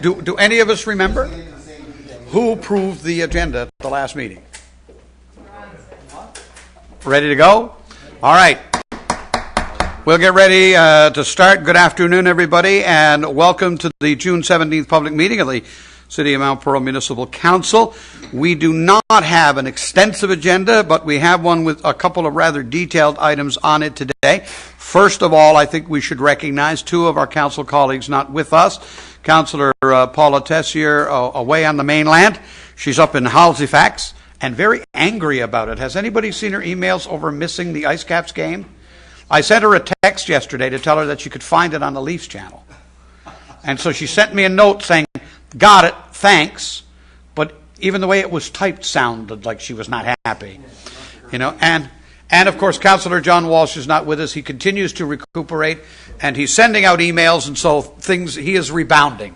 Do any of us remember who approved the agenda at the last meeting? Ready to go? All right. We'll get ready to start. Good afternoon, everybody, and welcome to the June 17th public meeting of the City of Mount Pearl Municipal Council. We do not have an extensive agenda, but we have one with a couple of rather detailed items on it today. First of all, I think we should recognize two of our council colleagues not with us. Councillor Paula Tessier away on the mainland. She's up in Halifax and very angry about it. Has anybody seen her emails over missing the Ice Caps game? I sent her a text yesterday to tell her that she could find it on the Leafs channel. And so she sent me a note saying, "Got it, thanks." But even the way it was typed sounded like she was not happy. You know, and of course, Councillor John Walsh is not with us. He continues to recuperate, and he's sending out emails, and so he is rebounding.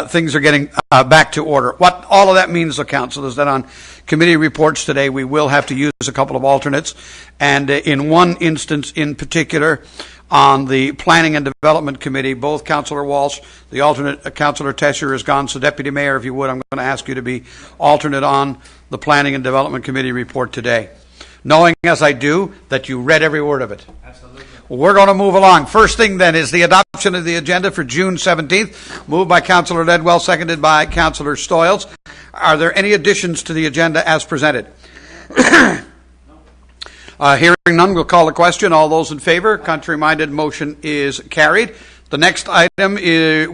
Things are getting back to order. What all of that means to Council is that on committee reports today, we will have to use a couple of alternates, and in one instance in particular, on the Planning and Development Committee, both Councillor Walsh, the alternate Councillor Tessier is gone, so Deputy Mayor, if you would, I'm going to ask you to be alternate on the Planning and Development Committee report today. Knowing, as I do, that you read every word of it. Absolutely. Well, we're going to move along. First thing, then, is the adoption of the agenda for June 17th, moved by Councillor Ledwell, seconded by Councillor Stoyles. Are there any additions to the agenda as presented? Hearing none, we'll call the question. All those in favor? Contrary-minded, motion is carried. The next item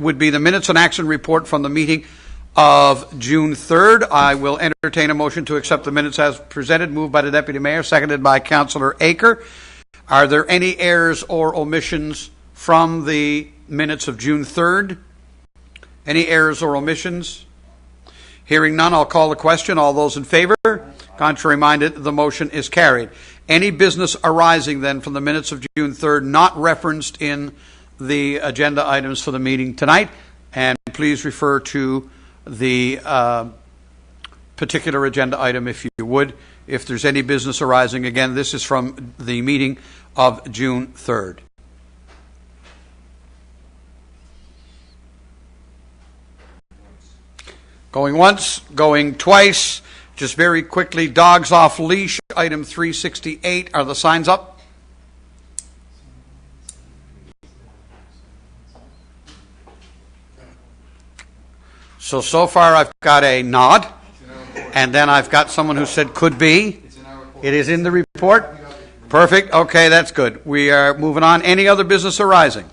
would be the minutes and action report from the meeting of June 3rd. I will entertain a motion to accept the minutes as presented, moved by the Deputy Mayor, seconded by Councillor Aker. Are there any errors or omissions from the minutes of June 3rd? Any errors or omissions? Hearing none, I'll call the question. All those in favor? Contrary-minded, the motion is carried. Any business arising then from the minutes of June 3rd not referenced in the agenda items for the meeting tonight? And please refer to the particular agenda item if you would. If there's any business arising, again, this is from the meeting of June 3rd. Going once, going twice. Just very quickly, dogs off leash, item 368. Are the signs up? So far I've got a nod, and then I've got someone who said could be. It is in the report. Perfect. Okay, that's good. We are moving on. Any other business arising?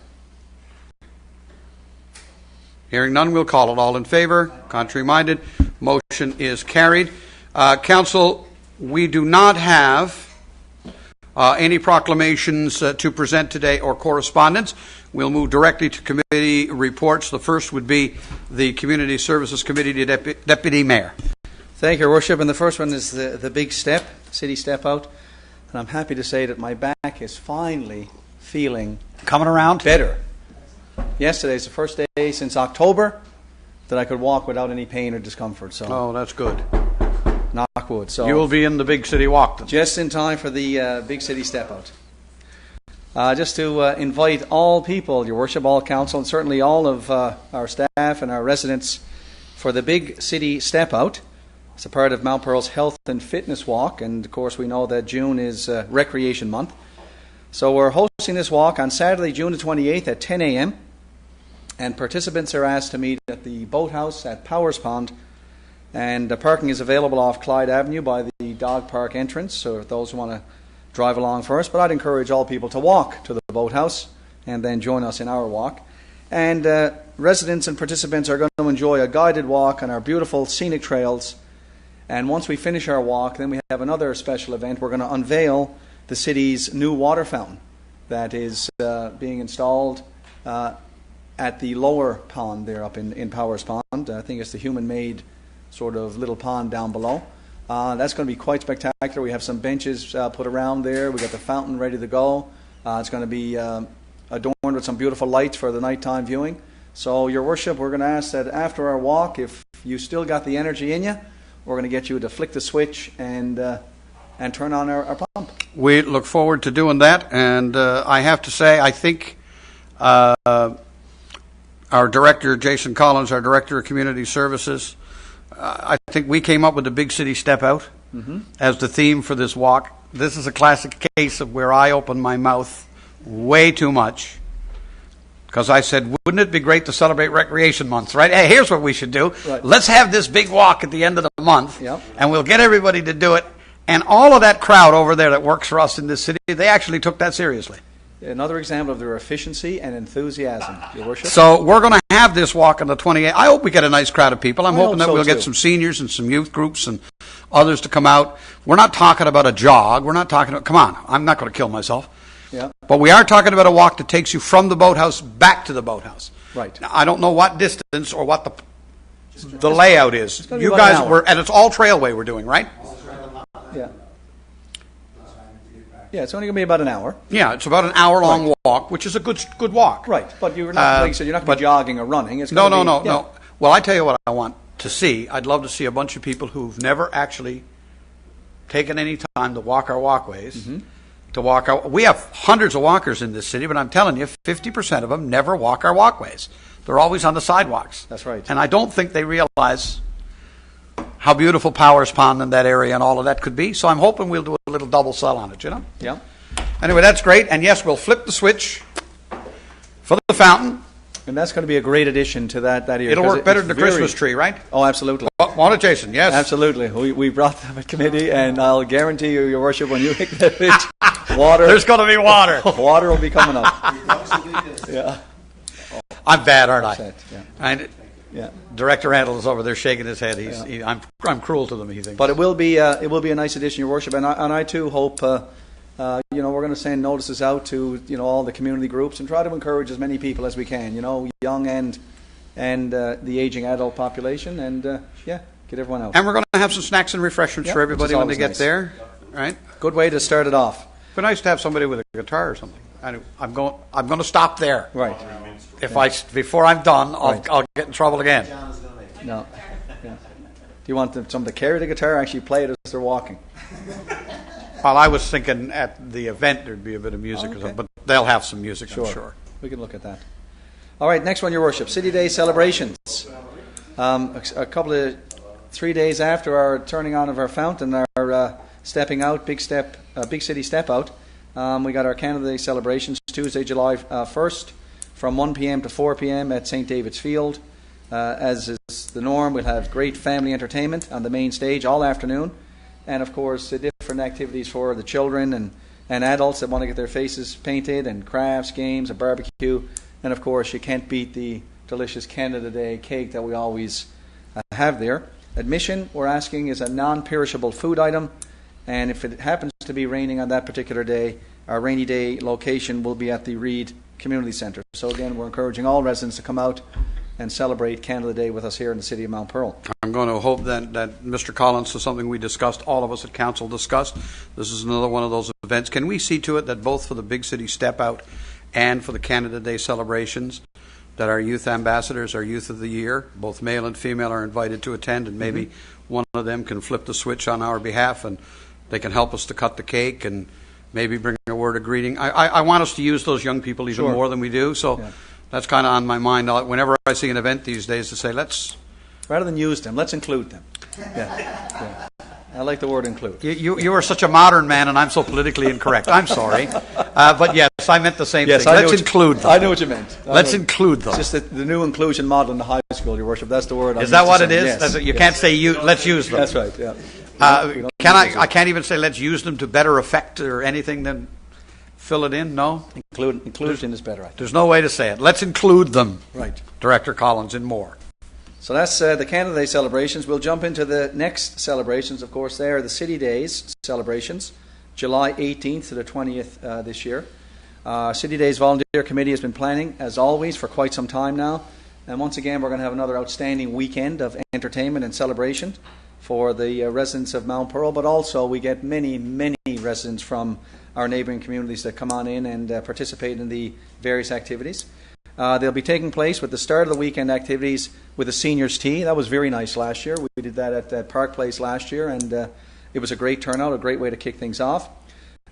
Hearing none, we'll call it. All in favor? Contrary-minded? Motion is carried. Council, we do not have any proclamations to present today or correspondence. We'll move directly to committee reports. The first would be the Community Services Committee to Deputy Mayor. Thank you, Your Worship. And the first one is the big step, city step out. And I'm happy to say that my back is finally feeling coming around better. Yesterday is the first day since October that I could walk without any pain or discomfort. So, oh, that's good. Knock wood. So you will be in the big city walk then. Just in time for the big city step out. Just to invite all people, Your Worship, all council, and certainly all of our staff and our residents for the big city step out. It's a part of Mount Pearl's Health and Fitness Walk, and of course we know that June is Recreation Month. So we're hosting this walk on Saturday, June the 28th at 10 a.m. and participants are asked to meet at the boathouse at Powers Pond, and the parking is available off Clyde Avenue by the dog park entrance, so if those who want to drive along first, but I'd encourage all people to walk to the boathouse and then join us in our walk. And residents and participants are going to enjoy a guided walk on our beautiful scenic trails. And once we finish our walk, then we have another special event. We're going to unveil the city's new water fountain that is being installed at the lower pond there up in Powers Pond. I think it's the human-made sort of little pond down below. That's going to be quite spectacular. We have some benches put around there. We've got the fountain ready to go. It's going to be adorned with some beautiful lights for the nighttime viewing. So, Your Worship, we're going to ask that after our walk, if you still got the energy in you, we're going to get you to flick the switch and turn on our pump. We look forward to doing that, and I have to say, I think our our director, Jason Collins, our director of community services, I think we came up with the Big City Step Out as the theme for this walk. This is a classic case of where I opened my mouth way too much, because I said, wouldn't it be great to celebrate Recreation Month, right? Hey, here's what we should do. Right. Let's have this big walk at the end of the month, Yep. and we'll get everybody to do it. And all of that crowd over there that works for us in this city, they actually took that seriously. Another example of their efficiency and enthusiasm, Your Worship. So we're going to have this walk on the 28th. I hope we get a nice crowd of people. I'm I hoping hope that so, we'll get too. some seniors and some youth groups and others to come out. We're not talking about a jog. We're not talking about, come on, I'm not going to kill myself. Yeah. But we are talking about a walk that takes you from the boathouse back to the boathouse. Right. Now, I don't know what distance or what the layout is. gonna be You about an guys hour. were, and it's all trailway we're doing, right? Yeah. Yeah, it's only going to be about an hour. Yeah, it's about an hour-long walk, which is a good walk. Right, but you're not, like you said, you're not going to be jogging or running. It's gonna be, yeah. No. Well, I tell you what I want to see. I'd love to see a bunch of people who've never actually taken any time to walk our walkways. Mm-hmm. We have hundreds of walkers in this city, but I'm telling you, 50% of them never walk our walkways. They're always on the sidewalks. That's right. And I don't think they realize how beautiful Powers Pond and that area and all of that could be. So I'm hoping we'll do a little double sell on it, you know? Yeah. Anyway, that's great. And yes, we'll flip the switch for the fountain. And that's going to be a great addition to that area. It'll 'cause work better it's than the very- Christmas tree, right? Oh, absolutely. Want it, Jason? Yes. Absolutely. We brought them at committee, and I'll guarantee you, Your Worship, when you hit that pitch, water, There's going to be water. water will be coming up. Yeah. I'm bad, aren't I? That's it, yeah. And Yeah. Director Randall is over there shaking his head. Yeah. I'm cruel to them, he thinks. But it will be a nice addition, Your Worship, and I too hope we're going to send notices out to all the community groups and try to encourage as many people as we can, young and the aging adult population, and get everyone out. And we're going to have some snacks and refreshments Yeah, for everybody which is when they always get nice. there, right? Good way to start it off. It'd be nice to have somebody with a guitar or something. I'm going to stop there. Right. Before I'm done, Right. I'll get in trouble again. No. Yeah. Do you want someone to carry the guitar or actually play it as they're walking? Well, I was thinking at the event there'd be a bit of music or Okay. something, but they'll have some music, I'm sure. We can look at that. All right, next one, Your Worship. City Day celebrations. A couple of 3 days after our turning on of our fountain, our stepping out, big city step out, we got our Canada Day celebrations Tuesday, July 1st, from 1 p.m. to 4 p.m. at St. David's Field. As is the norm, we'll have great family entertainment on the main stage all afternoon, and of course different activities for the children and adults that want to get their faces painted, and crafts, games, a barbecue, and of course you can't beat the delicious Canada Day cake that we always have there. Admission, we're asking, is a non-perishable food item, and if it happens to be raining on that particular day, our rainy day location will be at the Reed Community Centre. So again, we're encouraging all residents to come out and celebrate Canada Day with us here in the city of Mount Pearl. I'm going to hope that Mr. Collins is something we discussed, all of us at council discussed. This is another one of those events. Can we see to it that both for the Big City Step Out and for the Canada Day celebrations, that our youth ambassadors, our youth of the year, both male and female, are invited to attend, and maybe one of them can flip the switch on our behalf, and they can help us to cut the cake and maybe bring a word of greeting. I want us to use those young people even more than we do, so that's kind of on my mind. Whenever I see an event these days, to say, let's... Rather than use them, let's include them. Yeah. I like the word include. You are such a modern man, and I'm so politically incorrect. I'm sorry. But yes, I meant the same thing. Let's include them. I know what you meant. Let's include them. It's just the new inclusion model in the high school, Your Worship. That's the word. Is that what it is? Yes. You can't say let's use them. That's right, yeah. I can't even say let's use them to better effect or anything than fill it in? No? Inclusion is better, right? There's no way to say it. Let's include them. Right. Director Collins and more. So that's the Canada Day celebrations. We'll jump into the next celebrations. Of course, they are the City Days celebrations, July 18th to the 20th this year. City Days Volunteer Committee has been planning, as always, for quite some time now. And once again, we're going to have another outstanding weekend of entertainment and celebration for the residents of Mount Pearl, but also we get many, many residents from our neighbouring communities that come on in and participate in the various activities. They'll be taking place with the start of the weekend activities with a seniors' tea. That was very nice last year. We did that at Park Place last year, and it was a great turnout, a great way to kick things off.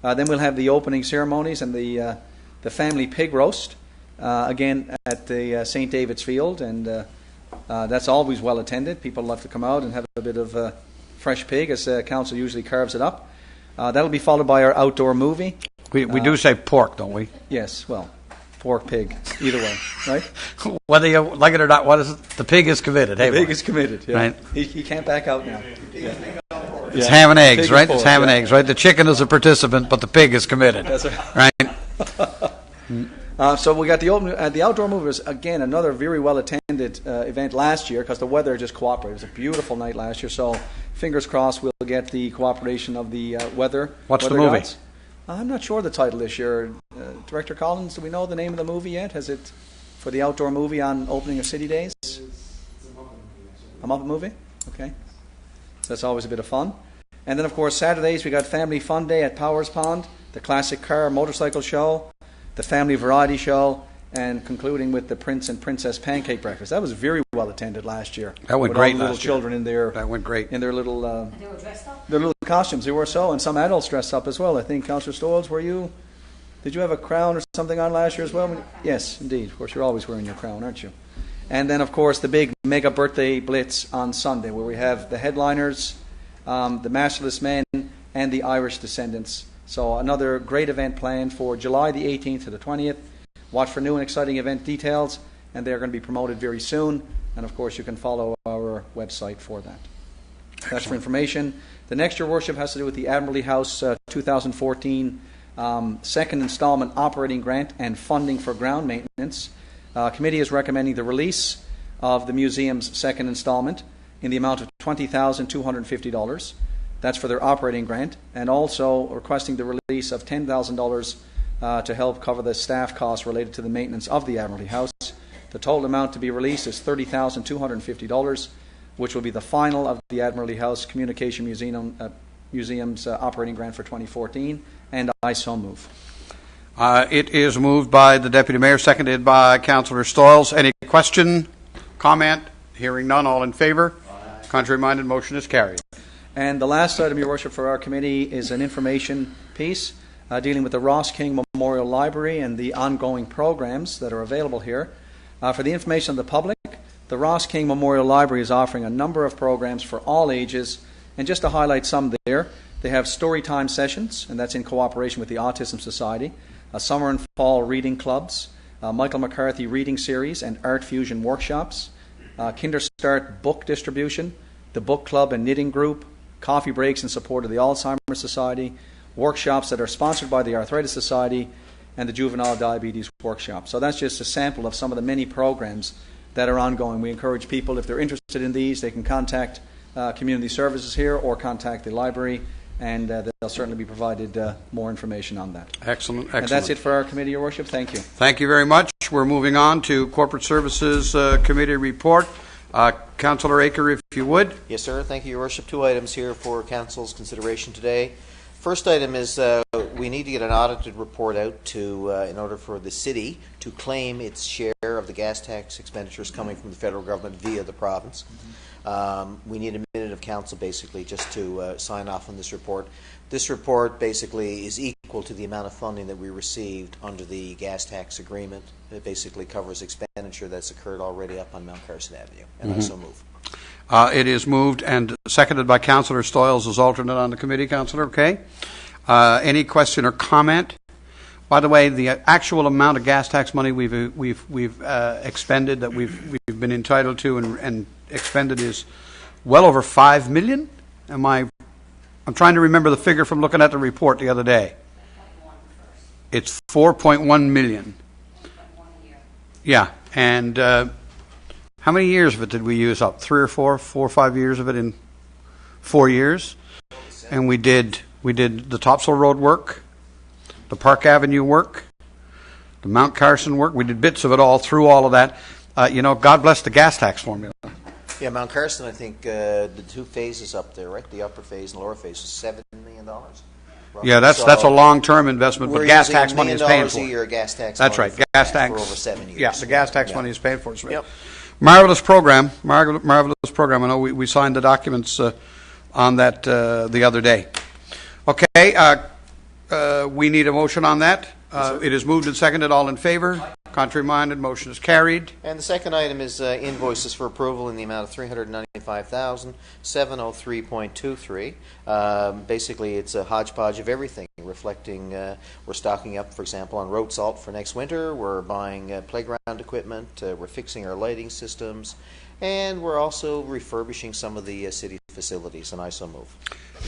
Then we'll have the opening ceremonies and the family pig roast again at the St. David's Field, and that's always well attended. People love to come out and have a bit of fresh pig, as council usually carves it up. That'll be followed by our outdoor movie. We do say pork, don't we? Yes, well, pork, pig, either way, right? Whether you like it or not, what is it? The pig is committed. Hey, The pig boy. is committed. Yeah. Right. He can't back out now. Yeah. It's ham and eggs, Pig is right? It's forward, ham and yeah. eggs, right? The chicken is a participant, but the pig is committed. That's right. Right? So we got the outdoor movie was, again, another very well attended event last year because the weather just cooperated. It was a beautiful night last year, so fingers crossed we'll get the cooperation of the weather. What's the weather movie? gods. I'm not sure the title this year. Director Collins, do we know the name of the movie yet? Has it for the outdoor movie on opening of City Days? A Muppet movie? Okay. So that's always a bit of fun. And then, of course, Saturdays we got Family Fun Day at Powers Pond, the Classic Car Motorcycle Show, the Family Variety Show, and concluding with the Prince and Princess Pancake Breakfast. That was very well attended last year. That went with great all the little last year. children in their That went great. in their little They were dressed up. their little costumes. They were so, and some adults dressed up as well. I think Councillor Stolz, did you have a crown or something on last year as well? Yes, indeed. Of course, you're always wearing your crown, aren't you? And then, of course, the big mega birthday blitz on Sunday, where we have the headliners, the Masterless Men, and the Irish Descendants. So another great event planned for July the 18th to the 20th. Watch for new and exciting event details, and they're going to be promoted very soon. And, of course, you can follow our website for that. That's for information. The next, Your Worship, has to do with the Admiralty House 2014 second installment operating grant and funding for ground maintenance. Committee is recommending the release of the museum's second installment in the amount of $20,250. That's for their operating grant, and also requesting the release of $10,000 to help cover the staff costs related to the maintenance of the Admiralty House. The total amount to be released is $30,250, which will be the final of the Admiralty House Communication Museum's operating grant for 2014, and I so move. It is moved by the Deputy Mayor, seconded by Councillor Stoyles. Any question, comment? Hearing none, all in favour? Contrary-minded, motion is carried. And the last item, Your Worship, for our committee is an information piece dealing with the Ross King Memorial Library and the ongoing programs that are available here. For the information of the public, the Ross King Memorial Library is offering a number of programs for all ages, and just to highlight some there, they have story time sessions, and that's in cooperation with the Autism Society, summer and fall reading clubs, Michael McCarthy reading series and art fusion workshops, Kinderstart book distribution, the book club and knitting group, coffee breaks in support of the Alzheimer's Society, workshops that are sponsored by the Arthritis Society, and the Juvenile Diabetes Workshop. So that's just a sample of some of the many programs that are ongoing. We encourage people, if they're interested in these, they can contact Community Services here or contact the library, and they'll certainly be provided more information on that. Excellent, excellent. And that's it for our committee, Your Worship. Thank you. Thank you very much. We're moving on to Corporate Services Committee report. Councillor Aker, if you would. Yes, sir. Thank you, Your Worship. Two items here for Council's consideration today. First item is we need to get an audited report out to in order for the city to claim its share of the gas tax expenditures coming from the federal government via the province. We need a minute of council basically just to sign off on this report. This report basically is equal to the amount of funding that we received under the gas tax agreement. It basically covers expenditure that's occurred already up on Mount Carson Avenue, and I so move. It is moved and seconded by Councillor Stoyles as alternate on the committee. Councillor, okay. Any question or comment? By the way, the actual amount of gas tax money we've expended that we've been entitled to and expended is well over $5 million. I'm trying to remember the figure from looking at the report the other day. It's 4.1 million. Yeah, and how many years of it did we use up? 3 or 4 or 5 years of it in 4 years, and we did the Topsail Road work, the Park Avenue work, the Mount Carson work. We did bits of it all through all of that. God bless the gas tax formula. Yeah, Mount Carson, I think the two phases up there, right? The upper phase and lower phase was $7 million. Roughly. Yeah, that's a long-term investment, but gas tax money is paying for $1 million a it. year gas tax. That's money right, gas tax for over 7 years. Yeah, the gas tax money is paying for it. Yep. Marvelous program, marvelous program. I know we signed the documents on that the other day. Okay, we need a motion on that. It is moved and seconded. All in favor? Contrary minded, motion is carried. And the second item is invoices for approval in the amount of $395,703.23. Basically, it's a hodgepodge of everything, reflecting we're stocking up, for example, on road salt for next winter. We're buying playground equipment. We're fixing our lighting systems. And we're also refurbishing some of the city facilities, and I so move.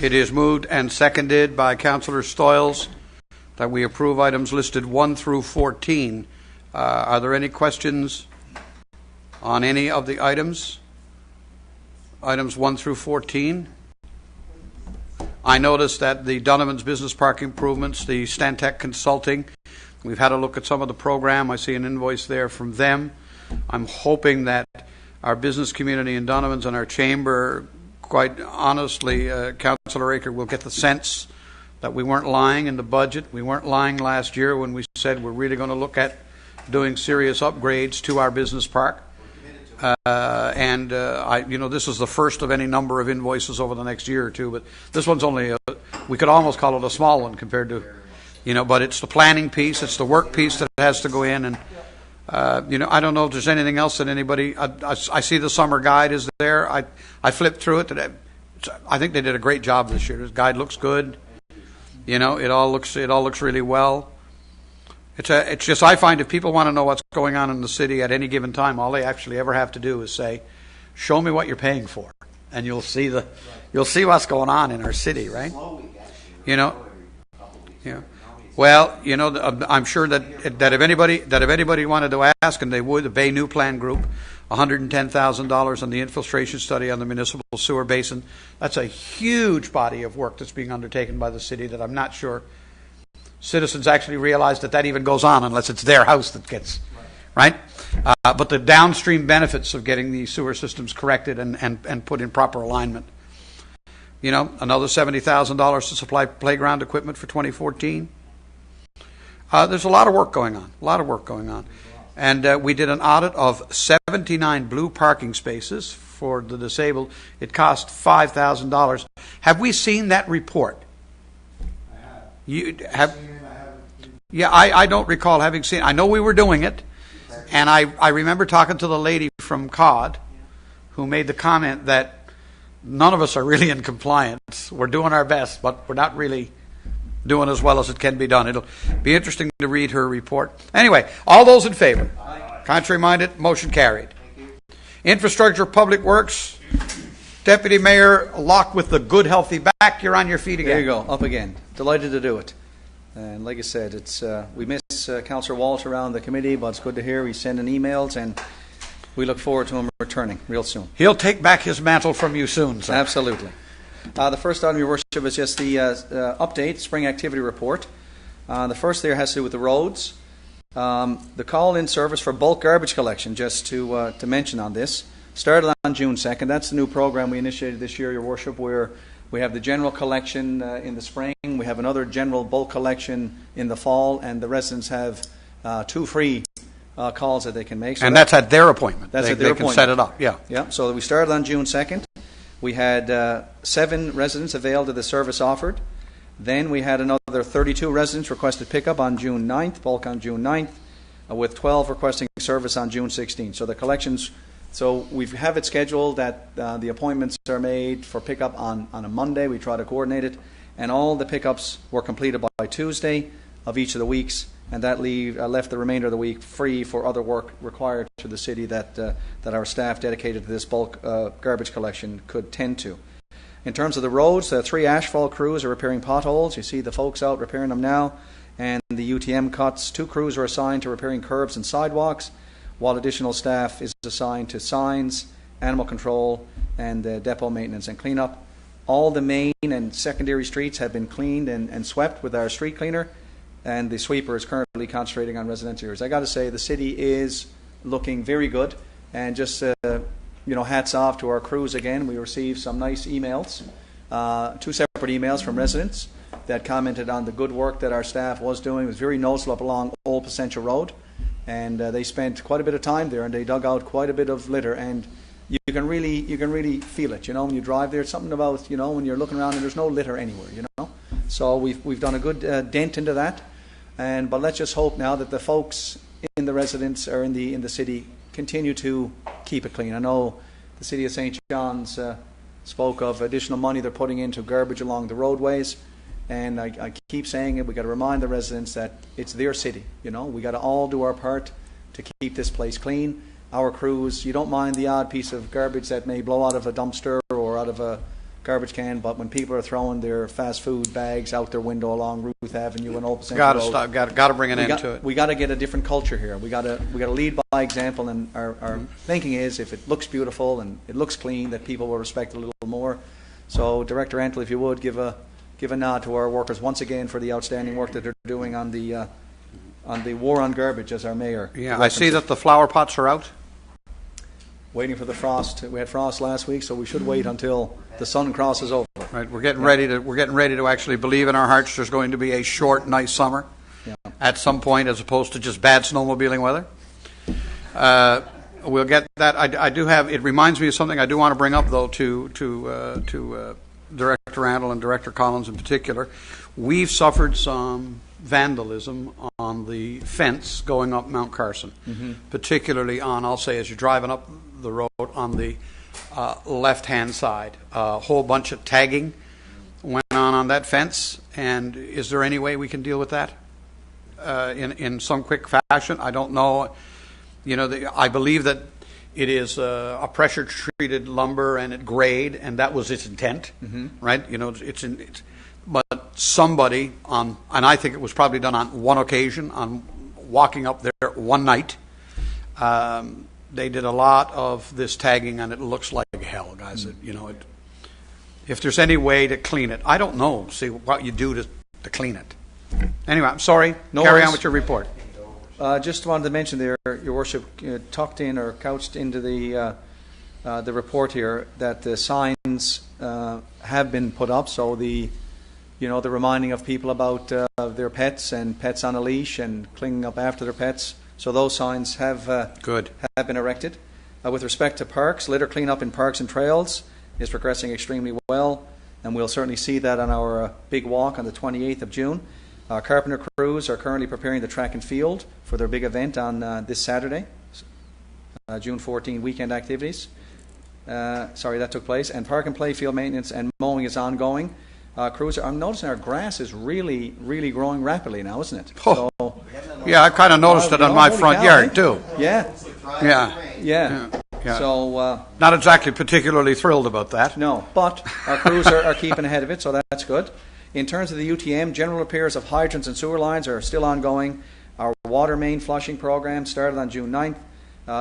It is moved and seconded by Councillor Stoyles that we approve items listed 1 through 14. Are there any questions on any of the items? Items 1 through 14. I noticed that the Donovan's Business Park improvements, the Stantec Consulting, we've had a look at some of the program. I see an invoice there from them. I'm hoping that our business community in Donovan's and our chamber, quite honestly, Councillor Aker, will get the sense that we weren't lying in the budget. We weren't lying last year when we said we're really going to look at doing serious upgrades to our business park. This is the first of any number of invoices over the next year or two, but this one's only, we could almost call it a small one compared to, but it's the planning piece, it's the work piece that has to go in, and I don't know if there's anything else that anybody. I see the summer guide is there. I flipped through it. I think they did a great job this year. This guide looks good. It all looks really well. It's just I find if people want to know what's going on in the city at any given time, all they actually ever have to do is say, "Show me what you're paying for," and you'll see what's going on in our city, right? Yeah. Well, I'm sure that if anybody wanted to ask, and they would, the Bay New Plan Group, $110,000 on the infiltration study on the municipal sewer basin. That's a huge body of work that's being undertaken by the city that I'm not sure citizens actually realize that even goes on unless it's their house that gets, right? But the downstream benefits of getting the sewer systems corrected and put in proper alignment. Another $70,000 to supply playground equipment for 2014. There's a lot of work going on. And we did an audit of 79 blue parking spaces for the disabled. It cost $5,000. Have we seen that report? I have. You have? Yeah, I don't recall having seen it. I know we were doing it, and I remember talking to the lady from COD who made the comment that none of us are really in compliance. We're doing our best, but we're not really doing as well as it can be done. It'll be interesting to read her report. Anyway, all those in favor? Aye. Contrary minded, motion carried. Infrastructure, Public Works, Deputy Mayor Locke with the good, healthy back. You're on your feet again. There you go, up again. Delighted to do it. And like I said, it's we miss Councillor Walsh around the committee, but it's good to hear he's sending emails, and we look forward to him returning real soon. He'll take back his mantle from you soon, sir. Absolutely. The first item, Your Worship, is just the update, spring activity report. The first there has to do with the roads. The call-in service for bulk garbage collection, just to mention on this, started on June 2nd. That's the new program we initiated this year, Your Worship, where we have the general collection in the spring. We have another general bulk collection in the fall, and the residents have 2 free calls that they can make. So and that's at their appointment. That's at their appointment. They can set it up, yeah. Yeah, so we started on June 2nd. We had 7 residents availed of the service offered. Then we had another 32 residents requested pickup on June 9th, bulk on June 9th, with 12 requesting service on June 16th. So the collections, so we have it scheduled that the appointments are made for pickup on a Monday. We try to coordinate it. And all the pickups were completed by Tuesday of each of the weeks. And that left the remainder of the week free for other work required to the city that our staff dedicated to this bulk garbage collection could tend to. In terms of the roads, 3 asphalt crews are repairing potholes. You see the folks out repairing them now. And the UTM cuts, 2 crews are assigned to repairing curbs and sidewalks, while additional staff is assigned to signs, animal control, and depot maintenance and cleanup. All the main and secondary streets have been cleaned and swept with our street cleaner. And the sweeper is currently concentrating on residential areas. I got to say, the city is looking very good, and just hats off to our crews again. We received some nice emails, 2 separate emails from residents that commented on the good work that our staff was doing. It was very noticeable up along Old Placentia Road, and they spent quite a bit of time there, and they dug out quite a bit of litter, and you can really feel it. When you drive there, it's something about when you're looking around and there's no litter anywhere. So we've done a good dent into that. But let's just hope now that the folks in the residents or in the city continue to keep it clean. I know the city of St. John's spoke of additional money they're putting into garbage along the roadways, and I keep saying it. We got to remind the residents that it's their city. You know, we got to all do our part to keep this place clean. Our crews, you don't mind the odd piece of garbage that may blow out of a dumpster or out of a garbage can, but when people are throwing their fast food bags out their window along Ruth Avenue and Old Central Got to Road, stop. Got to bring an end to it. we got to get a different culture here. We got to lead by example, and our thinking is if it looks beautiful and it looks clean, that people will respect it a little more. So, Director Antle, if you would give a nod to our workers once again for the outstanding work that they're doing on the war on garbage, as our mayor. Yeah, I see that the flower pots are out. Waiting for the frost. We had frost last week, so we should wait until the sun crosses over. Right, we're getting ready to actually believe in our hearts there's going to be a short, nice summer at some point, as opposed to just bad snowmobiling weather. We'll get that. I do have. It reminds me of something I do want to bring up, though, to Director Randall and Director Collins in particular. We've suffered some vandalism on the fence going up Mount Carson, particularly on, I'll say, as you're driving up the road on the left-hand side. A whole bunch of tagging went on that fence, and is there any way we can deal with that in some quick fashion? I don't know. You know, I believe that it is a pressure-treated lumber and it grade, and that was its intent, right? You know, but somebody and I think it was probably done on one occasion, on walking up there one night. They did a lot of this tagging, and it looks like hell, guys. If there's any way to clean it, I don't know. See what you do to clean it. Anyway, I'm sorry. Carry on with your report. Just wanted to mention there, Your Worship, tucked in or couched into the report here that the signs have been put up. So the reminding of people about their pets and pets on a leash and cleaning up after their pets. So those signs have been erected. With respect to parks, litter cleanup in parks and trails is progressing extremely well, and we'll certainly see that on our big walk on the 28th of June. Carpenter crews are currently preparing the track and field for their big event on this Saturday, June 14 weekend activities. That took place. And park and play field maintenance and mowing is ongoing. Crews I'm noticing our grass is really, really growing rapidly now, isn't it? Oh. So, yeah, I kind of noticed it on my front yard, too. Yeah. Yeah. So not exactly particularly thrilled about that. No, but our crews are keeping ahead of it, so that's good. In terms of the UTM, general repairs of hydrants and sewer lines are still ongoing. Our water main flushing program started on June 9th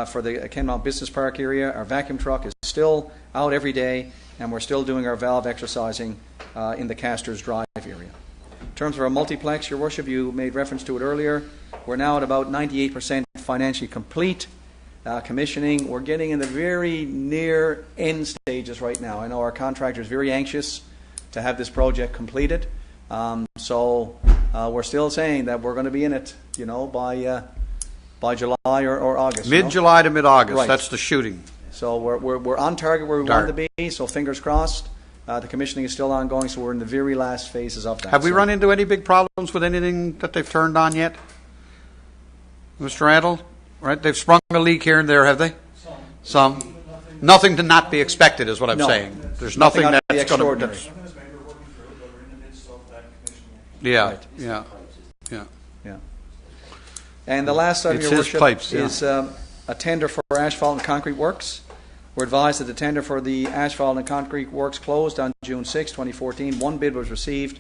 for the Kenmount Business Park area. Our vacuum truck is still out every day, and we're still doing our valve exercising in the Casters Drive area. In terms of our multiplex, Your Worship, you made reference to it earlier. We're now at about 98% financially complete. Commissioning, we're getting in the very near end stages right now. I know our contractor is very anxious to have this project completed. So we're still saying that we're going to be in it, by July or August. Mid-July to mid-August. Right. That's the shooting. So we're on target where we want to be. So fingers crossed. The commissioning is still ongoing. So we're in the very last phases of that. Have we run into any big problems with anything that they've turned on yet, Mr. Randall? Right, they've sprung a leak here and there, have they? Some. Nothing to not be expected is what I'm saying. There's nothing that's going to. Yeah. And the last item, It's Your his Worship, pipes, is a tender for asphalt and concrete works. We're advised that the tender for the asphalt and concrete works closed on June 6, 2014. One bid was received,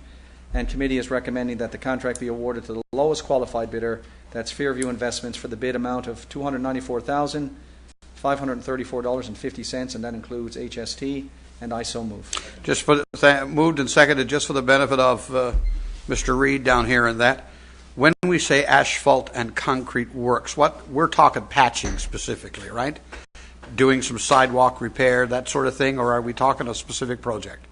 and committee is recommending that the contract be awarded to the lowest qualified bidder. That's Fairview Investments for the bid amount of $294,534.50, and that includes HST, and I so move. Just moved and seconded just for the benefit of Mr. Reed down here and that. When we say asphalt and concrete works, we're talking patching specifically, right? Doing some sidewalk repair, that sort of thing, or are we talking a specific project?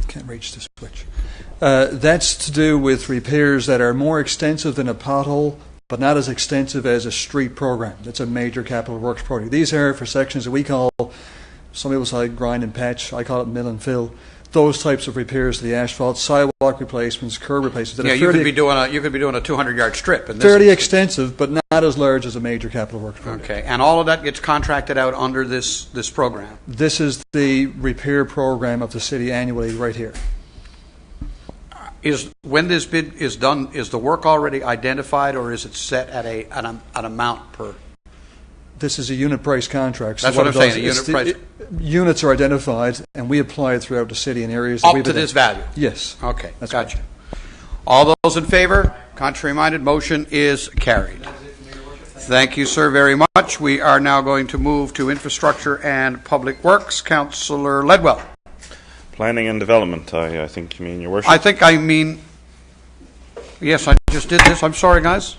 Can't reach the switch. That's to do with repairs that are more extensive than a pothole, but not as extensive as a street program. That's a major capital works project. These are for sections that we call, some people say grind and patch, I call it mill and fill. those types of repairs to the asphalt, sidewalk replacements, curb replacements. that Yeah, are you could fairly- be doing a 200-yard strip. In this fairly instance. extensive, but not as large as a major capital works project. Okay, and all of that gets contracted out under this program. This is the repair program of the city annually right here. When this bid is done, is the work already identified, or is it set at an amount per? This is a unit price contract. That's what I'm it saying, does- a it's unit units are identified, and we apply it throughout the city in areas that Up we've to this value? Yes. Okay, That's gotcha. All those in favor? Contrary-minded, motion is carried. Thank you, sir, very much. We are now going to move to Infrastructure and Public Works. Councillor Ledwell. Planning and Development, I think you mean, Your Worship. Yes, I just did this. I'm sorry, guys.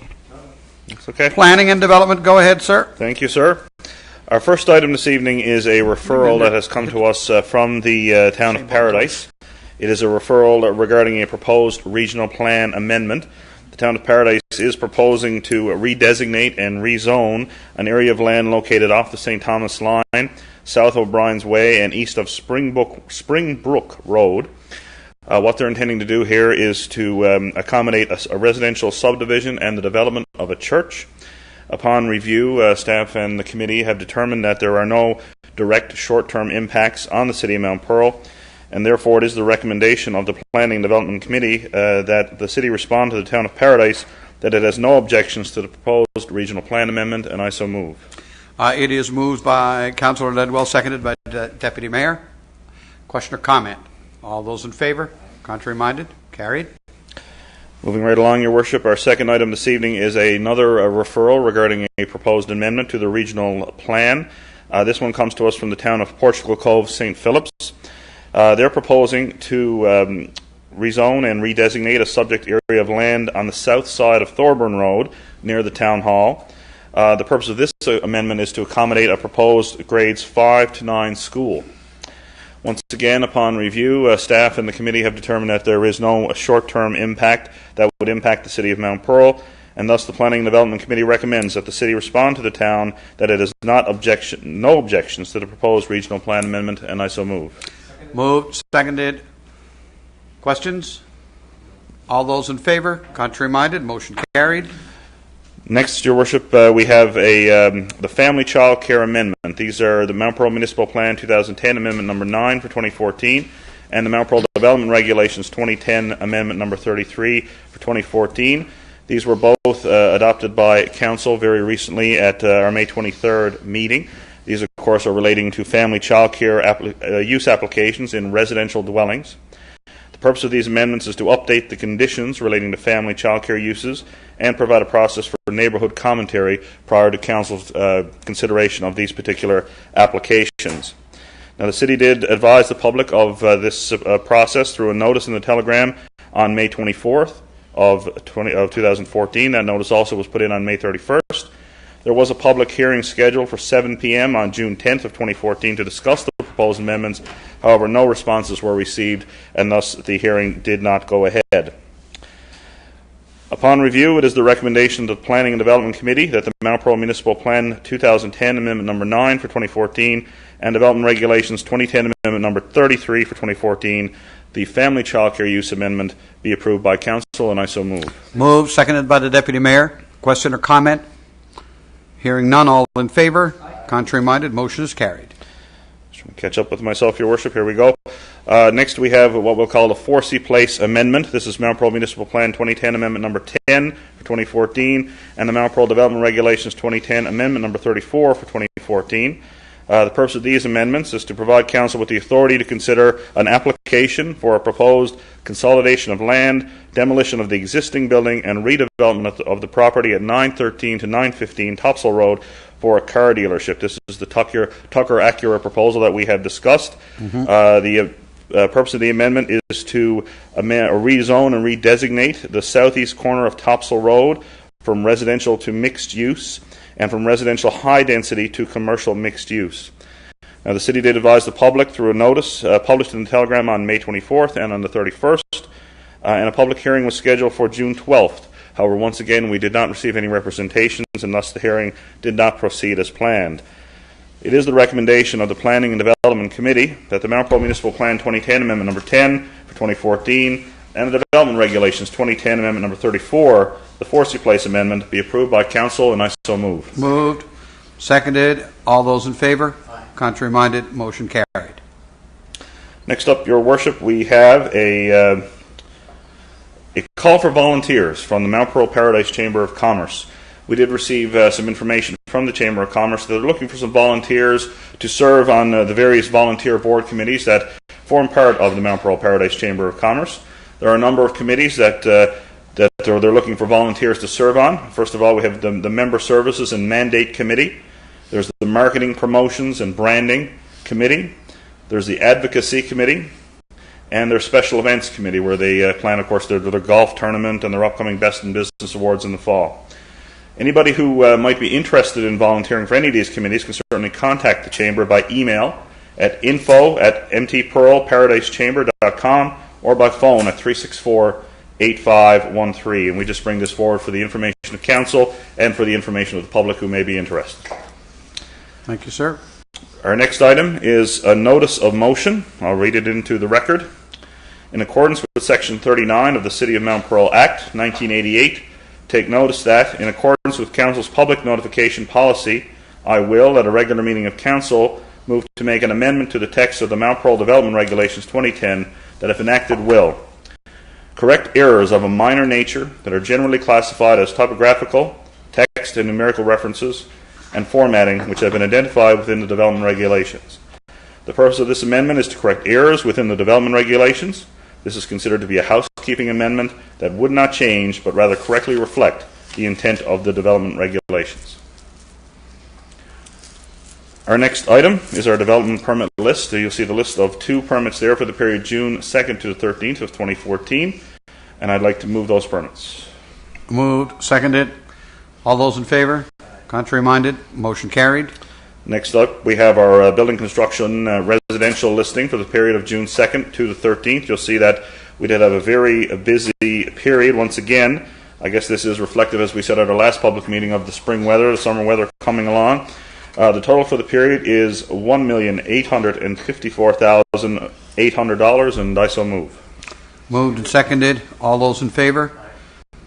It's okay. Planning and Development, go ahead, sir. Thank you, sir. Our first item this evening is a referral that has come to us from the town of Paradise. It is a referral regarding a proposed regional plan amendment. The town of Paradise is proposing to redesignate and rezone an area of land located off the St. Thomas line, south of O'Brien's Way and east of Springbrook Road. What they're intending to do here is to accommodate a residential subdivision and the development of a church. Upon review, staff and the committee have determined that there are no direct short-term impacts on the city of Mount Pearl, and therefore it is the recommendation of the Planning and Development Committee that the city respond to the town of Paradise that it has no objections to the proposed regional plan amendment, and I so move. It is moved by Councillor Ledwell, seconded by Deputy Mayor. Question or comment? All those in favor? Contrary-minded? Carried. Moving right along, Your Worship, our second item this evening is another referral regarding a proposed amendment to the regional plan. This one comes to us from the town of Portugal Cove, St. Phillips. They're proposing to rezone and redesignate a subject area of land on the south side of Thorburn Road near the town hall. The purpose of this amendment is to accommodate a proposed grades 5 to 9 school. Once again, upon review, staff and the committee have determined that there is no short-term impact that would impact the city of Mount Pearl, and thus the Planning and Development Committee recommends that the city respond to the town that it has no objections to the proposed regional plan amendment, and I so move. Moved, seconded. Questions? All those in favor? Contrary-minded? Motion carried. Next, Your Worship, we have the Family Child Care Amendment. These are the Mount Pearl Municipal Plan 2010 Amendment Number 9 for 2014 and the Mount Pearl Development Regulations 2010 Amendment Number 33 for 2014. These were both adopted by Council very recently at our May 23rd meeting. These, of course, are relating to family child care use applications in residential dwellings. The purpose of these amendments is to update the conditions relating to family child care uses and provide a process for neighborhood commentary prior to Council's consideration of these particular applications. Now, the City did advise the public of this process through a notice in the Telegram on May 24th of 2014. That notice also was put in on May 31st. There was a public hearing scheduled for 7 p.m. on June 10th of 2014 to discuss the proposed amendments. However, no responses were received, and thus the hearing did not go ahead. Upon review, it is the recommendation of the Planning and Development Committee that the Mount Pearl Municipal Plan 2010 Amendment Number 9 for 2014 and Development Regulations 2010 Amendment Number 33 for 2014, the Family Child Care Use Amendment, be approved by Council, and I so move. Moved, seconded by the Deputy Mayor. Question or comment? Hearing none, all in favor? Contrary-minded, motion is carried. Catch up with myself, Your Worship. Here we go. Next, we have what we'll call the Forsey Place Amendment. This is Mount Pearl Municipal Plan 2010 Amendment Number 10 for 2014 and the Mount Pearl Development Regulations 2010 Amendment Number 34 for 2014. The purpose of these amendments is to provide Council with the authority to consider an application for a proposed consolidation of land, demolition of the existing building, and redevelopment of the property at 913 to 915 Topsail Road for a car dealership. This is the Tucker Acura proposal that we have discussed. The purpose of the amendment is to rezone and redesignate the southeast corner of Topsail Road from residential to mixed use and from residential high density to commercial mixed use. Now, the City did advise the public through a notice published in the Telegram on May 24th and on the 31st, and a public hearing was scheduled for June 12th. However, once again, we did not receive any representations, and thus the hearing did not proceed as planned. It is the recommendation of the Planning and Development Committee that the Mount Pearl Municipal Plan 2010 Amendment Number 10 for 2014 and the Development Regulations 2010 Amendment Number 34, the Forsey Place Amendment, be approved by Council, and I so move. Moved. Seconded. All those in favor? Contrary minded? Motion carried. Next up, Your Worship, we have a call for volunteers from the Mount Pearl Paradise Chamber of Commerce. We did receive some information from the Chamber of Commerce that they're looking for some volunteers to serve on the various volunteer board committees that form part of the Mount Pearl Paradise Chamber of Commerce. There are a number of committees that they're looking for volunteers to serve on. First of all, we have the Member Services and Mandate Committee. There's the Marketing, Promotions and Branding Committee. There's the Advocacy Committee. And their Special Events Committee, where they plan, of course, their golf tournament and their upcoming Best in Business Awards in the fall. Anybody who might be interested in volunteering for any of these committees can certainly contact the Chamber by email at info@mtpearlparadisechamber.com or by phone at 364-8513. And we just bring this forward for the information of Council and for the information of the public who may be interested. Thank you, sir. Our next item is a notice of motion. I'll read it into the record. In accordance with Section 39 of the City of Mount Pearl Act, 1988, take notice that, in accordance with Council's public notification policy, I will, at a regular meeting of Council, move to make an amendment to the text of the Mount Pearl Development Regulations 2010 that, if enacted, will correct errors of a minor nature that are generally classified as typographical, text and numerical references, and formatting, which have been identified within the development regulations. The purpose of this amendment is to correct errors within the development regulations. This is considered to be a housekeeping amendment that would not change, but rather correctly reflect the intent of the development regulations. Our next item is our development permit list. You'll see the list of 2 permits there for the period June 2nd to the 13th of 2014, and I'd like to move those permits. Moved. Seconded. All those in favor? Contrary minded? Motion carried. Next up, we have our building construction residential listing for the period of June 2nd to the 13th. You'll see that we did have a very busy period. Once again, I guess this is reflective, as we said at our last public meeting, of the spring weather, the summer weather coming along. The total for the period is $1,854,800, and I so move. Moved and seconded. All those in favor?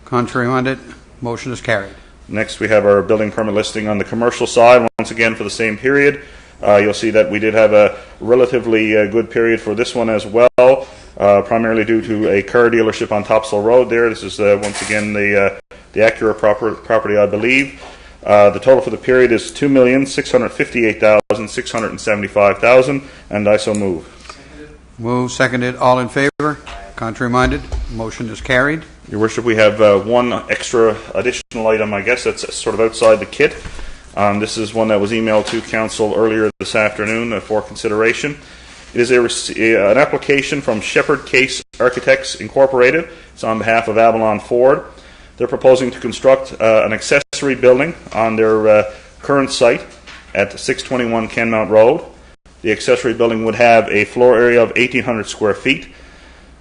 Contrary minded? Motion is carried. Next, we have our building permit listing on the commercial side, once again for the same period. You'll see that we did have a relatively good period for this one as well, primarily due to a car dealership on Topsail Road there. This is, once again, the Acura property, I believe. The total for the period is $2,658,675, and I so move. Moved, seconded. All in favor? Contrary minded? Motion is carried. Your Worship, we have one extra additional item, I guess, that's sort of outside the kit. This is one that was emailed to Council earlier this afternoon for consideration. It is an application from Shepherd Case Architects Incorporated. It's on behalf of Avalon Ford. They're proposing to construct an accessory building on their current site at 621 Kenmount Road. The accessory building would have a floor area of 1,800 square feet.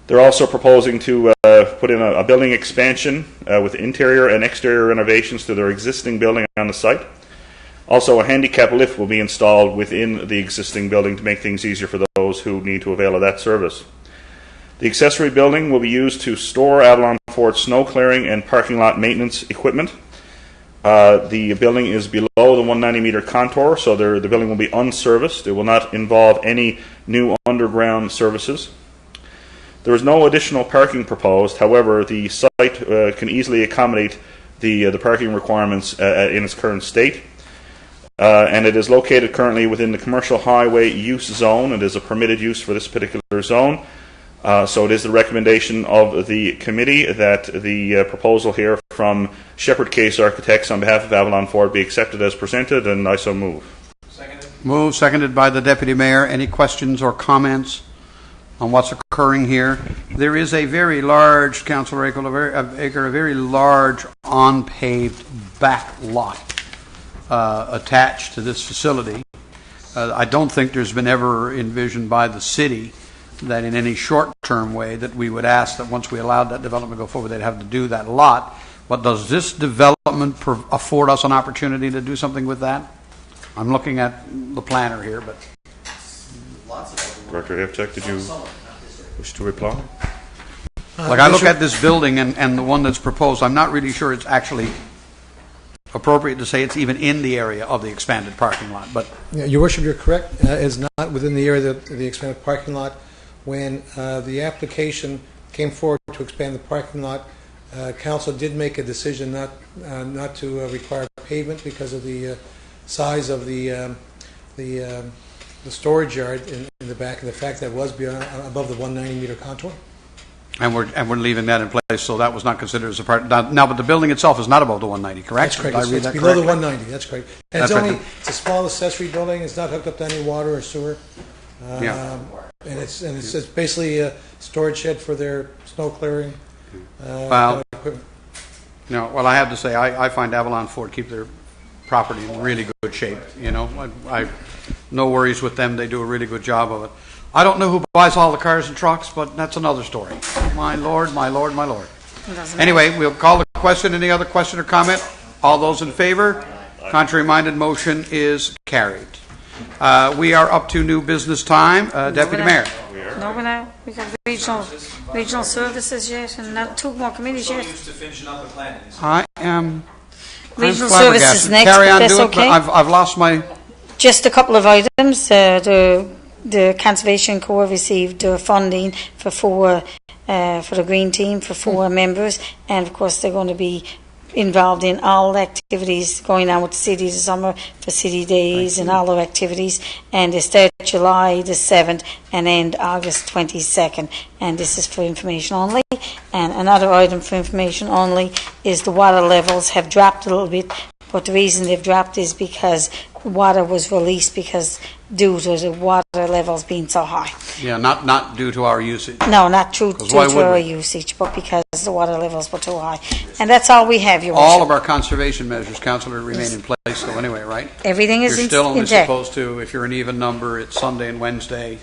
They're also proposing to put in a building expansion with interior and exterior renovations to their existing building on the site. Also, a handicap lift will be installed within the existing building to make things easier for those who need to avail of that service. The accessory building will be used to store Avalon Ford snow clearing and parking lot maintenance equipment. The building is below the 190-meter contour, so the building will be unserviced. It will not involve any new underground services. There is no additional parking proposed. However, the site can easily accommodate the parking requirements in its current state. And it is located currently within the commercial highway use zone. It is a permitted use for this particular zone. So it is the recommendation of the committee that the proposal here from Shepherd Case Architects on behalf of Avalon Ford be accepted as presented, and I so move. Seconded. Moved, seconded by the Deputy Mayor. Any questions or comments on what's occurring here? There is a very large, Councillor Aker, a very large unpaved back lot attached to this facility. I don't think there's been ever envisioned by the city that in any short-term way that we would ask that once we allowed that development to go forward, they'd have to do that lot. But does this development afford us an opportunity to do something with that? I'm looking at the planner here, but Director Evchek, did you wish to reply? like I look at this building and the one that's proposed, I'm not really sure it's actually appropriate to say it's even in the area of the expanded parking lot, but Yeah, Your Worship, you're correct. It's not within the area of the expanded parking lot. When the application came forward to expand the parking lot, council did make a decision not to require pavement because of the size of the storage yard in the back and the fact that it was above the 190-meter contour. and we're leaving that in place, so that was not considered as a part. Now, but the building itself is not above the 190, correct? That's correct. Did I read It's that below the correctly? 190. That's correct. And That's right. it's a small accessory building. It's not hooked up to any water or sewer. Yeah. And it's basically a storage shed for their snow clearing. Well, equipment. No, well, I have to say, I find Avalon Ford keep their property in really good shape, you know. I no worries with them. They do a really good job of it. I don't know who buys all the cars and trucks, but that's another story. My Lord, my Lord, my Lord. Anyway, we'll call the question. Any other question or comment? All those in favor? Contrary-minded, motion is carried. We are up to new business time. Deputy Mayor. No, we got regional services yet, and not two more committees yet. I am Regional flabbergasted. services next, Carry if on, that's do it, but okay. I've lost my... Just a couple of items. The Conservation Corps received funding for the Green Team for 4 members, and of course they're going to be involved in all activities going on with the city this summer for city days and all their activities, and they start July the 7th and end August 22nd, and this is for information only. And another item for information only is the water levels have dropped a little bit, but the reason they've dropped is because water was released due to the water levels being so high. Yeah, not due to our usage. No, not due 'Cause why to would our we? usage, but because the water levels were too high. And that's all we have, Your All Worship. of our conservation measures, Councillor, remain in place though anyway, right? Everything is You're still only intact. supposed to, if you're an even number, it's Sunday and Wednesday,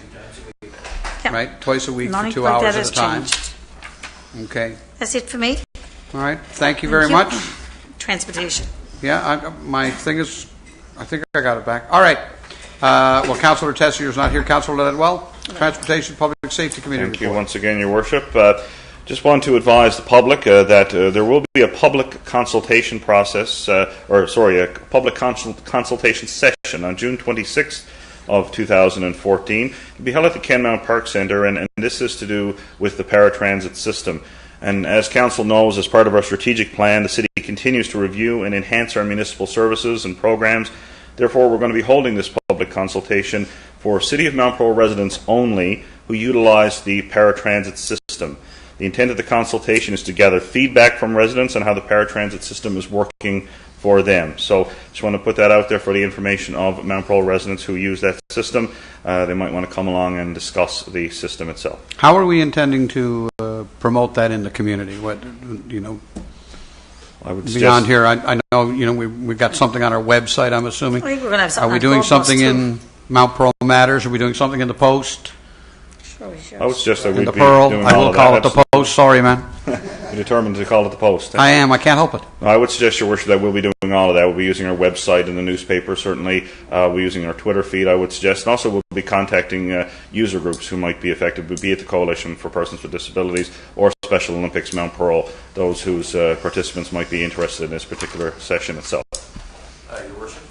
Yeah. right? Twice a week for Nothing 2 like hours that at a has time. changed. Okay. That's it for me. All right. Thank you very Thank much. Transportation. Yeah, my thing is, I think I got it back. All right. Well, Councillor Tessier's not here. Councillor Ledwell, Transportation Public Safety Committee Thank you report. once again, Your Worship. Just want to advise the public that there will be a public consultation process, a public consultation session on June 26th of 2014. It'll be held at the Kenmount Park Centre, and this is to do with the paratransit system. And as Council knows, as part of our strategic plan, the City continues to review and enhance our municipal services and programs. Therefore, we're going to be holding this public consultation for City of Mount Pearl residents only who utilize the paratransit system. The intent of the consultation is to gather feedback from residents on how the paratransit system is working for them. So just want to put that out there for the information of Mount Pearl residents who use that system. They might want to come along and discuss the system itself. How are we intending to promote that in the community? What, I would beyond suggest, here, I know, we've got something on our website, I'm assuming. I think we're going to have Are something we on doing Gold something Bus, too. in Mount Pearl Matters? Are we doing something in the Post? Sure we should. I would suggest that In we'd the be Pearl? doing I all will of call that. it the Post. Sorry, man. We're determined to call it the Post. I am. I can't help it. I would suggest, Your Worship, that we'll be doing all of that. We'll be using our website and the newspaper, certainly. We're using our Twitter feed, I would suggest. And also we'll be contacting user groups who might be affected, be it the Coalition for Persons with Disabilities or Special Olympics Mount Pearl, those whose participants might be interested in this particular session itself.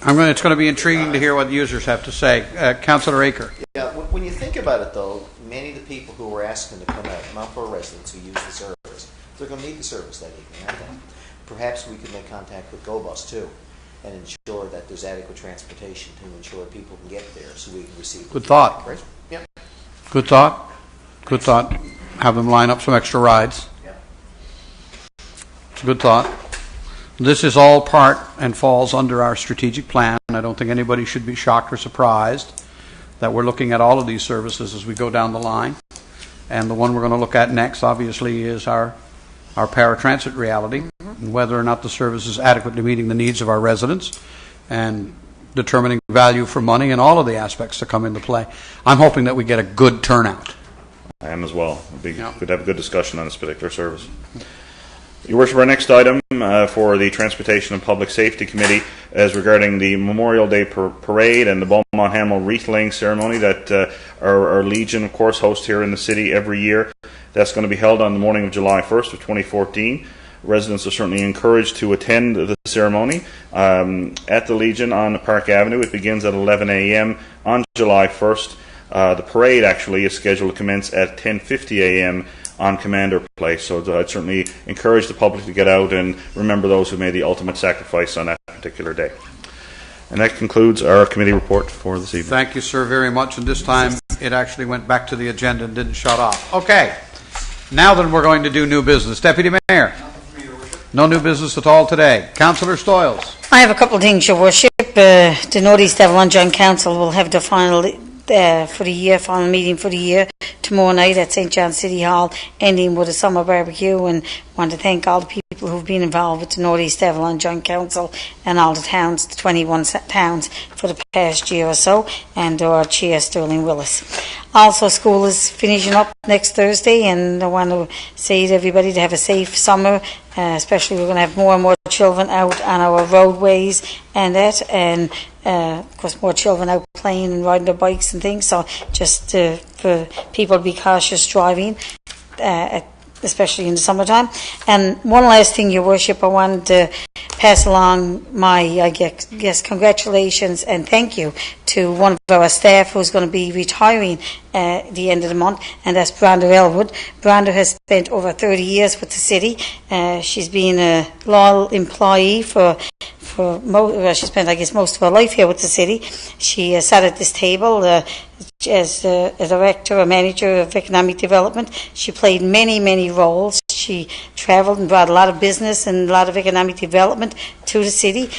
It's going to be intriguing to hear what users have to say. Councillor Aker. Yeah, when you think about it, though, many of the people who were asking to come out, Mount Pearl residents who use the service, they're going to need the service that evening, aren't they? Perhaps we could make contact with GoBus, too, and ensure that there's adequate transportation to ensure people can get there so we can receive Good thought. Right? Yeah. Good thought. Good thought. Have them line up some extra rides. Yeah. It's a good thought. This is all part and falls under our strategic plan. I don't think anybody should be shocked or surprised that we're looking at all of these services as we go down the line. And the one we're going to look at next, obviously, is our paratransit reality, and whether or not the service is adequately meeting the needs of our residents and determining value for money and all of the aspects that come into play. I'm hoping that we get a good turnout. I am as well. It'd be good to have a good discussion on this particular service. Your Worship, our next item for the Transportation and Public Safety Committee is regarding the Memorial Day Parade and the Beaumont Hamel wreath laying ceremony that our Legion, of course, hosts here in the city every year. That's going to be held on the morning of July 1st of 2014. Residents are certainly encouraged to attend the ceremony at the Legion on Park Avenue. It begins at 11 a.m. on July 1st. The parade actually is scheduled to commence at 10:50 a.m. on Commander Place. So I'd certainly encourage the public to get out and remember those who made the ultimate sacrifice on that particular day. And that concludes our committee report for this evening. Thank you, sir, very much. And this time it actually went back to the agenda and didn't shut off. Okay. Now then, we're going to do new business. Deputy Mayor. No new business at all today. Councillor Stoyles. I have a couple of things, Your Worship. The North East Avalon Joint Council will have the final final meeting for the year tomorrow night at St. John's City Hall, ending with a summer barbecue, and want to thank all the people who've been involved with the North East Avalon Joint Council and all the towns, the 21 towns, for the past year or so, and our Chair Sterling Willis. Also, school is finishing up next Thursday, and I want to say to everybody to have a safe summer. Especially, we're going to have more and more children out on our roadways and that, and of course more children out playing and riding their bikes and things. So just for people to be cautious driving, especially in the summertime. And one last thing, Your Worship, I wanted to pass along my, I guess, congratulations and thank you to one of our staff who's going to be retiring at the end of the month, and that's Branda Elwood. Branda has spent over 30 years with the city. She's been a loyal employee she spent, I guess, most of her life here with the city. She sat at this table as a director, a manager of economic development. She played many, many roles. She travelled and brought a lot of business and a lot of economic development to the city.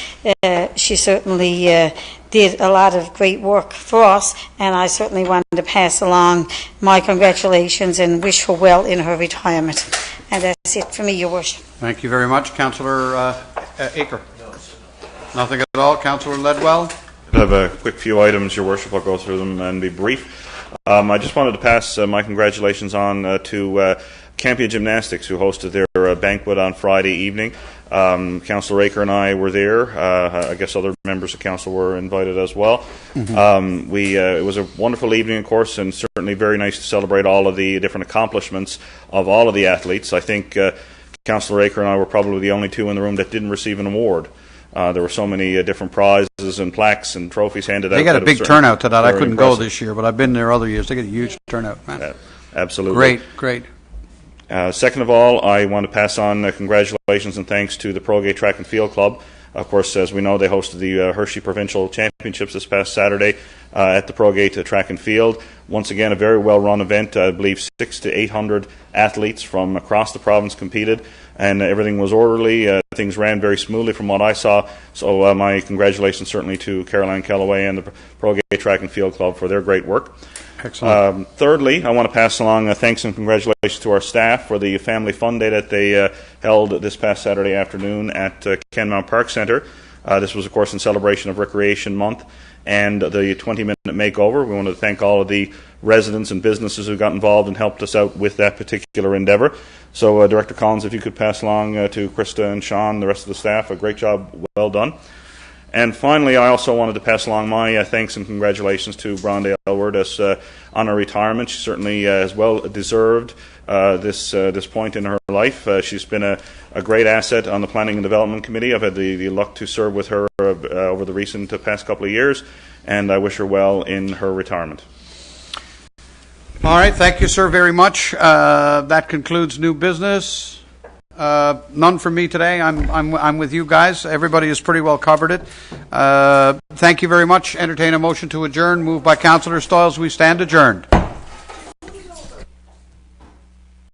She certainly did a lot of great work for us, and I certainly wanted to pass along my congratulations and wish her well in her retirement. And that's it for me, Your Worship. Thank you very much. Councillor Aker. Nothing at all. Councillor Ledwell. I have a quick few items, Your Worship. I'll go through them and be brief. I just wanted to pass my congratulations on to Campia Gymnastics, who hosted their banquet on Friday evening. Councillor Aker and I were there. I guess other members of council were invited as well. Mm-hmm. It was a wonderful evening, of course, and certainly very nice to celebrate all of the different accomplishments of all of the athletes. I think Councillor Aker and I were probably the only two in the room that didn't receive an award. There were so many different prizes and plaques and trophies handed out. They got a big turnout to that. I couldn't go this year, but I've been there other years. They get a huge turnout, man. Absolutely. Great. Second of all, I want to pass on congratulations and thanks to the Progate Track and Field Club. Of course, as we know, they hosted the Hershey Provincial Championships this past Saturday at the Progate Track and Field. Once again, a very well-run event. I believe 600 to 800 athletes from across the province competed, and everything was orderly. Things ran very smoothly from what I saw. So my congratulations certainly to Caroline Kellaway and the Progate Track and Field Club for their great work. Excellent. Thirdly, I want to pass along thanks and congratulations to our staff for the Family Fun Day that they held this past Saturday afternoon at Kenmount Park Centre. This was, of course, in celebration of Recreation Month and the 20-minute makeover. We want to thank all of the residents and businesses who got involved and helped us out with that particular endeavour. So, Director Collins, if you could pass along to Krista and Sean, the rest of the staff, a great job, well done. And finally, I also wanted to pass along my thanks and congratulations to Branda Elwood on her retirement. She certainly has well deserved this point in her life. She's been a great asset on the Planning and Development Committee. I've had the luck to serve with her over the recent past couple of years, and I wish her well in her retirement. All right, thank you, sir, very much. That concludes new business. None from me today. I'm with you guys. Everybody has pretty well covered it. Thank you very much. Entertain a motion to adjourn. Moved by Councillor Stoyles. We stand adjourned.